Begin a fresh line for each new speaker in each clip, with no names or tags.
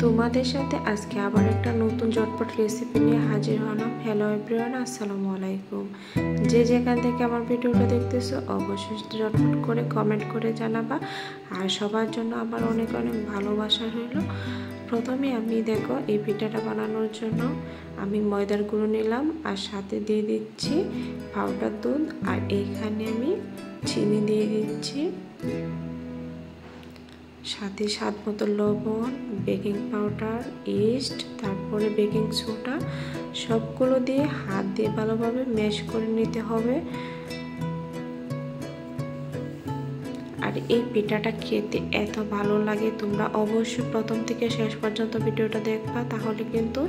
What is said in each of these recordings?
তোমাদের সাথে আজকে আবার একটা নতুন ঝটপট রেসিপি নিয়ে হাজির হলাম। হ্যালো এভরিওয়ান, আসসালামু আলাইকুম। যে যেখান থেকে আমার ভিডিওটা দেখতেছো অবশ্যই ঝটপট করে কমেন্ট করে জানাবা, আর সবার জন্য আমার অনেক অনেক ভালোবাসা রইল। প্রথমে আমি দেখো এই পিঠাটা বানানোর জন্য আমি ময়দার গুঁড়ো নিলাম, আর সাথে দিয়ে দিচ্ছি পাউডার দুধ, আর এইখানে আমি চিনি দিয়ে দিচ্ছি, সাথে স্বাদ মতো লবণ, বেকিং পাউডার, ইস্ট, তারপরে বেকিং সোডা, সবগুলো দিয়ে হাত দিয়ে ভালোভাবে ম্যাশ করে নিতে হবে। আর এই পিঠাটা খেতে এত ভালো লাগে, তোমরা অবশ্যই প্রথম থেকে শেষ পর্যন্ত ভিডিওটা দেখবা, তাহলে কিন্তু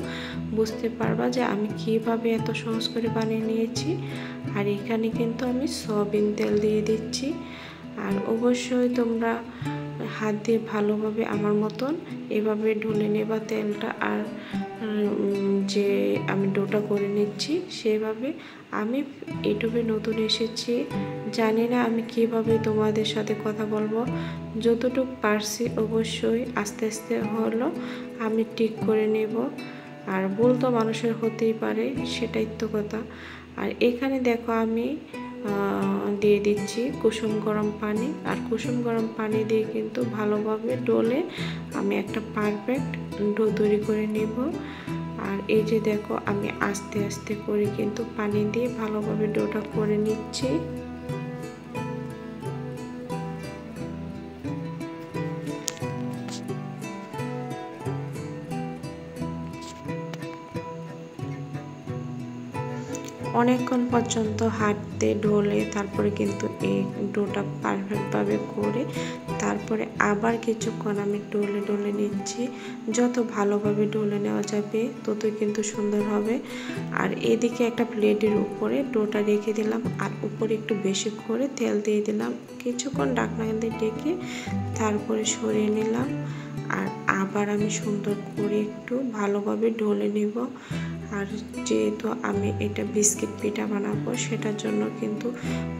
বুঝতে পারবা যে আমি কিভাবে এত সহজ করে বানিয়ে নিয়েছি। আর এখানে কিন্তু আমি সয়াবিন তেল দিয়ে দিচ্ছি, আর অবশ্যই তোমরা হাত দিয়ে ভালোভাবে আমার মতন এভাবে ঢেলে নেবা তেলটা। আর যে আমি ডোটা করে নিচ্ছি সেভাবে। আমি ইউটিউবে নতুন এসেছি, জানি না আমি কিভাবে তোমাদের সাথে কথা বলবো, যতটুকু পারছি অবশ্যই আস্তে আস্তে হলো আমি ঠিক করে নেব। আর ভুল তো মানুষের হতেই পারে, সেটাই তো কথা। আর এখানে দেখো আমি দিয়ে দিচ্ছি কুসুম গরম পানি, আর কুসুম গরম পানি দিয়ে কিন্তু ভালোভাবে ডলে আমি একটা পারফেক্ট ডো তৈরি করে নেব। আর এই যে দেখো আমি আস্তে আস্তে করে কিন্তু পানি দিয়ে ভালোভাবে ডোটা করে নিচ্ছি। অনেকক্ষণ পর্যন্ত হাঁটতে ঢোলে তারপরে কিন্তু এই ডোটা পারফেক্টভাবে করে তারপরে আবার কিছুক্ষণ আমি ডলে নিচ্ছি। যত ভালোভাবে ডলে নেওয়া যাবে ততই কিন্তু সুন্দর হবে। আর এদিকে একটা প্লেটের উপরে ডোটা রেখে দিলাম, আর উপরে একটু বেশি করে তেল দিয়ে দিলাম, কিছুক্ষণ ঢাকনা দিয়ে ঢেকে তারপরে সরিয়ে নিলাম। আর আবার আমি সুন্দর করে একটু ভালোভাবে ঢলে নেব। আর যেহেতু আমি এটা বিস্কিট পিঠা বানাবো, সেটার জন্য কিন্তু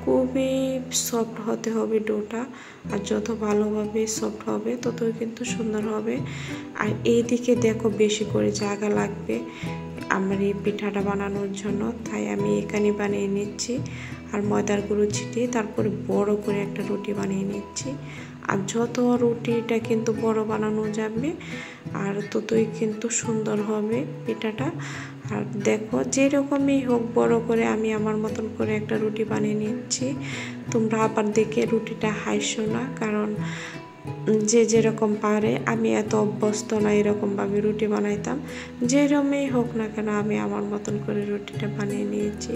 খুবই সফট হতে হবে ডোটা, আর যত ভালোভাবে সফট হবে ততই কিন্তু সুন্দর হবে। আর এইদিকে দেখো বেশি করে জায়গা লাগবে আমার এই পিঠাটা বানানোর জন্য, তাই আমি এখানে বানিয়ে নিচ্ছি। আর ময়দার গুঁড়ো ছিটিয়ে তারপরে বড় করে একটা রুটি বানিয়ে নিচ্ছি। আর যত রুটিটা কিন্তু বড় বানানো যাবে আর ততই কিন্তু সুন্দর হবে পিঠাটা। আর দেখো যেরকমই হোক বড় করে আমি আমার মতন করে একটা রুটি বানিয়ে নিচ্ছি। তোমরা আবার দেখে রুটিটা হাইসো না, কারণ যে যেরকম পারে, আমি এত অভ্যস্ত না এরকমভাবে রুটি বানাইতাম। যেরকমই হোক না কেন আমি আমার মতন করে রুটিটা বানিয়ে নিয়েছি।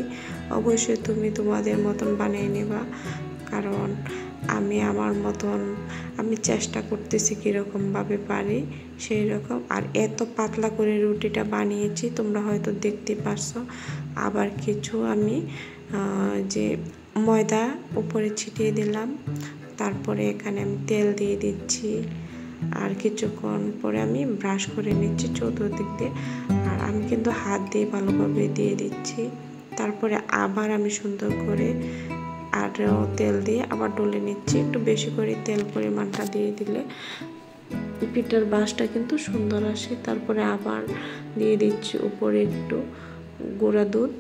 অবশ্যই তুমি তোমাদের মতন বানিয়ে নেবা, কারণ আমি আমার মতন আমি চেষ্টা করতেছি কীরকমভাবে পারি সেই রকম। আর এত পাতলা করে রুটিটা বানিয়েছি তোমরা হয়তো দেখতে পারছো। আবার কিছু আমি যে ময়দা উপরে ছিটিয়ে দিলাম, তারপরে এখানে আমি তেল দিয়ে দিচ্ছি, আর কিছুক্ষণ পরে আমি ব্রাশ করে নিচ্ছি চতুর্দিক দিয়ে। আর আমি কিন্তু হাত দিয়ে ভালোভাবে দিয়ে দিচ্ছি, তারপরে আবার আমি সুন্দর করে আর তেল দিয়ে আবার ডলে নিচ্ছি। একটু বেশি করে তেল পরিমাণটা দিয়ে দিলে পিঠার বাসটা কিন্তু সুন্দর আসে। তারপরে আবার দিয়ে দিচ্ছি উপরে একটু গুঁড়া দুধ,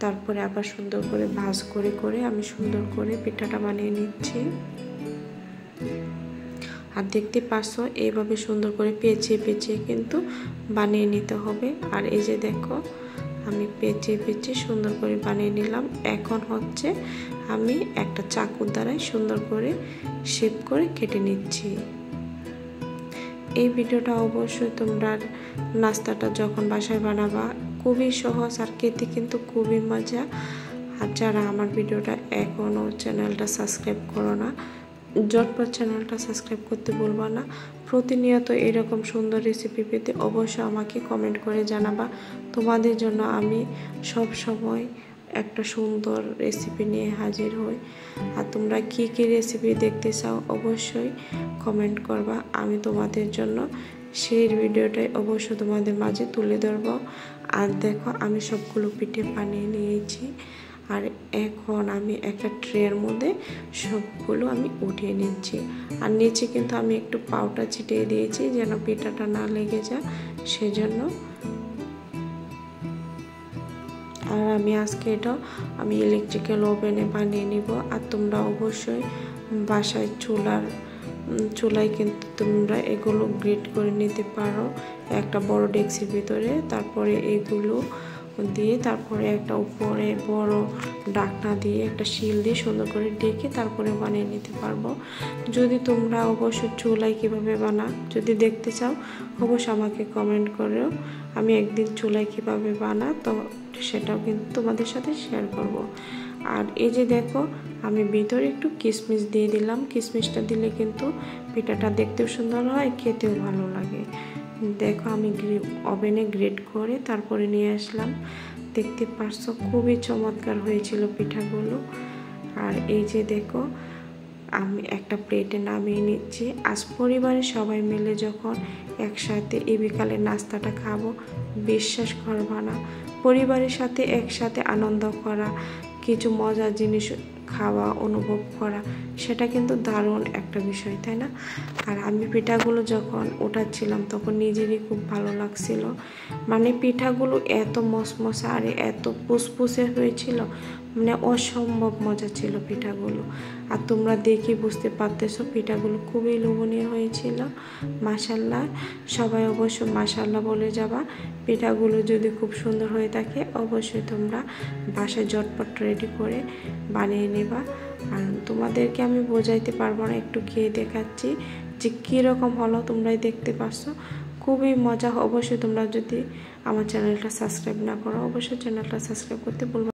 তারপরে আবার সুন্দর করে ভাজ করে করে আমি সুন্দর করে পিঠাটা বানিয়ে নিচ্ছি। আর দেখতে পাচ্ছ এইভাবে সুন্দর করে পেঁচিয়ে পেঁচিয়ে কিন্তু বানিয়ে নিতে হবে। আর এই যে দেখো আমি পেঁচিয়ে পেঁচিয়ে সুন্দর করে বানিয়ে নিলাম। এখন হচ্ছে আমি একটা চাকুর দ্বারাই সুন্দর করে শেপ করে কেটে নিচ্ছি। এই ভিডিওটা অবশ্যই তোমরা নাস্তাটা যখন বাসায় বানাবা খুবই সহজ, আর খেতে কিন্তু খুবই মজা। আর যারা আমার ভিডিওটা এখনও চ্যানেলটা সাবস্ক্রাইব করো না, ঝটপট চ্যানেলটা সাবস্ক্রাইব করতে ভুলবা না। প্রতিনিয়ত এরকম সুন্দর রেসিপি পেতে অবশ্যই আমাকে কমেন্ট করে জানাবা। তোমাদের জন্য আমি সব সময় একটা সুন্দর রেসিপি নিয়ে হাজির হই। আর তোমরা কী কী রেসিপি দেখতে চাও অবশ্যই কমেন্ট করবা, আমি তোমাদের জন্য সেই ভিডিওটাই অবশ্যই তোমাদের মাঝে তুলে ধরবো। আর দেখো আমি সবগুলো পিঠে বানিয়ে নিয়েছি। আর এখন আমি একটা ট্রের মধ্যে সবগুলো আমি উঠিয়ে নিচ্ছি। আর নিচে কিন্তু আমি একটু পাউডার ছিটিয়ে দিয়েছি যেন পিঠাটা না লেগে যায় সেজন্য। আর আমি আজকে এটা আমি ইলেকট্রিক্যাল ওভেনে বানিয়ে নিব। আর তোমরা অবশ্যই বাসায় চুলায় কিন্তু তোমরা এগুলো গ্রেট করে নিতে পারো একটা বড় ডেক্সির ভিতরে। তারপরে এগুলো দিয়ে তারপরে একটা উপরে বড় ঢাকনা দিয়ে একটা শিল দিয়ে সুন্দর করে ডেকে তারপরে বানিয়ে নিতে পারবো। যদি তোমরা অবশ্যই চুলায় কিভাবে যদি দেখতে চাও অবশ্যই আমাকে কমেন্ট করো। আমি একদিন চুলায় কিভাবে তো সেটাও কিন্তু তোমাদের সাথে শেয়ার করব। আর এই যে দেখো আমি ভিতরে একটু কিশমিশ দিয়ে দিলাম। কিশমিশটা দিলে কিন্তু পিঠাটা দেখতেও সুন্দর হয়, খেতেও ভালো লাগে। দেখো আমি ওভেনে গ্রেট করে তারপরে নিয়ে আসলাম। দেখতে পারছো খুবই চমৎকার হয়েছিল পিঠাগুলো। আর এই যে দেখো আমি একটা প্লেটে নামিয়ে নিচ্ছি। আজ পরিবারের সবাই মিলে যখন একসাথে এই বিকালে নাস্তাটা খাবো, বিশ্বাস করবা না, পরিবারের সাথে একসাথে আনন্দ করা, কিছু মজার জিনিস খাওয়া অনুভব করা, সেটা কিন্তু দারুণ একটা বিষয়, তাই না? আর আমি পিঠাগুলো যখন ওঠাচ্ছিলাম তখন নিজেরই খুব ভালো লাগছিল। মানে পিঠাগুলো এত মসমসা আর এত পুসপুসে হয়েছিল, মানে অসম্ভব মজা ছিল পিঠাগুলো। আর তোমরা দেখে বুঝতে পারতেছো পিঠাগুলো খুবই লোভনীয় হয়েছিল। মাশাআল্লাহ, সবাই অবশ্যই মাশাআল্লাহ বলে যাবা। পিঠাগুলো যদি খুব সুন্দর হয়ে থাকে অবশ্যই তোমরা বাসায় ঝটপট রেডি করে বানিয়ে নেবা। আর তোমাদেরকে আমি বোঝাইতে পারবো না, একটু খেয়ে দেখাচ্ছি যে কীরকম হলো, তোমরাই দেখতে পাচ্ছ। খুবই মজা। অবশ্যই তোমরা যদি আমার চ্যানেলটা সাবস্ক্রাইব না করো অবশ্যই চ্যানেলটা সাবস্ক্রাইব করতে ভুলবে।